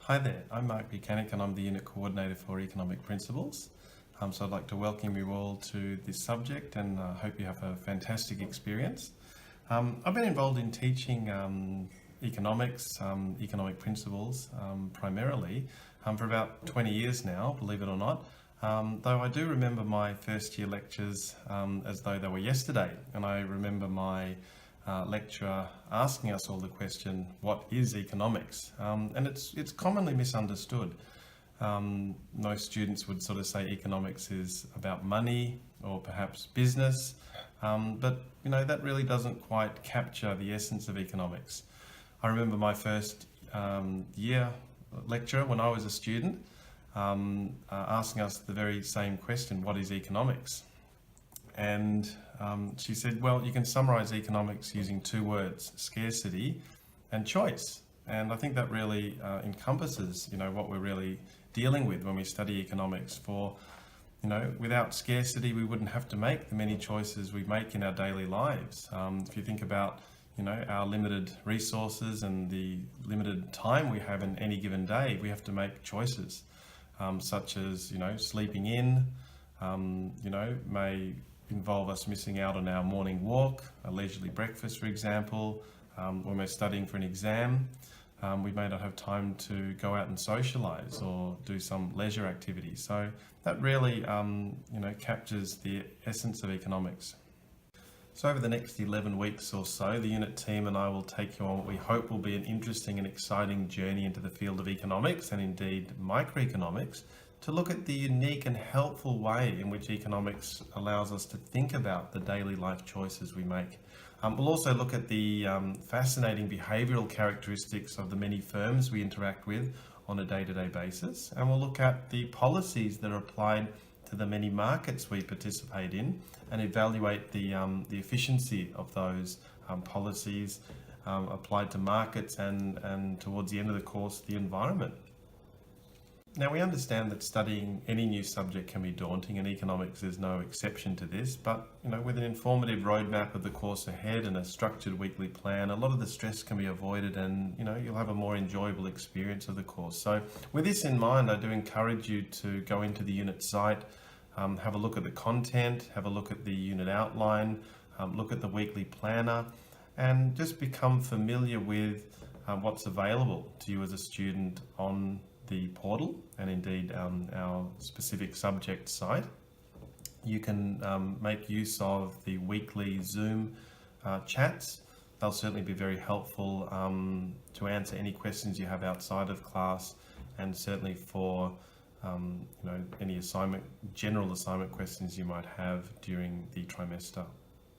Hi there, I'm Mark Buchanan and I'm the Unit Coordinator for Economic Principles. So I'd like to welcome you all to this subject and hope you have a fantastic experience. I've been involved in teaching economics, economic principles primarily for about 20 years now, believe it or not. Though I do remember my first year lectures as though they were yesterday, and I remember my lecturer asking us all the question, what is economics? And it's commonly misunderstood. Most students would sort of say economics is about money or perhaps business, but that really doesn't quite capture the essence of economics. I remember my first year lecturer when I was a student asking us the very same question, what is economics? And she said, well, you can summarize economics using two words, scarcity and choice. And I think that really encompasses, what we're really dealing with when we study economics. For, without scarcity, we wouldn't have to make the many choices we make in our daily lives. If you think about, our limited resources and the limited time we have in any given day, we have to make choices, such as, sleeping in, may involve us missing out on our morning walk, a leisurely breakfast, for example. When we're studying for an exam, we may not have time to go out and socialize or do some leisure activities. So that really, captures the essence of economics. So over the next 11 weeks or so, the unit team and I will take you on what we hope will be an interesting and exciting journey into the field of economics and indeed microeconomics, to look at the unique and helpful way in which economics allows us to think about the daily life choices we make. We'll also look at the fascinating behavioural characteristics of the many firms we interact with on a day-to-day basis, and we'll look at the policies that are applied to the many markets we participate in and evaluate the efficiency of those policies applied to markets and towards the end of the course, the environment. Now, we understand that studying any new subject can be daunting, and economics is no exception to this, but with an informative roadmap of the course ahead and a structured weekly plan, a lot of the stress can be avoided and you'll have a more enjoyable experience of the course. So with this in mind, I do encourage you to go into the unit site, have a look at the content, have a look at the unit outline, look at the weekly planner, and just become familiar with what's available to you as a student on the portal and indeed our specific subject site. You can make use of the weekly Zoom chats. They'll certainly be very helpful to answer any questions you have outside of class, and certainly for any general assignment questions you might have during the trimester.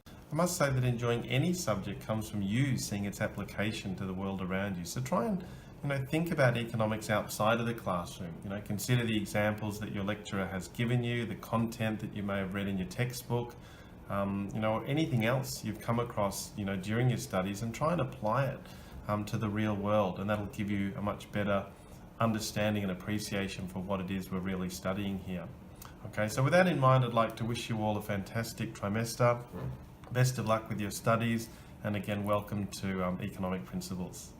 I must say that enjoying any subject comes from you seeing its application to the world around you. So try and think about economics outside of the classroom. Consider the examples that your lecturer has given you, the content that you may have read in your textbook, or anything else you've come across, during your studies, and try and apply it to the real world, and that'll give you a much better understanding and appreciation for what it is we're really studying here. Okay, so with that in mind, I'd like to wish you all a fantastic trimester. Best of luck with your studies, and again, welcome to Economic Principles.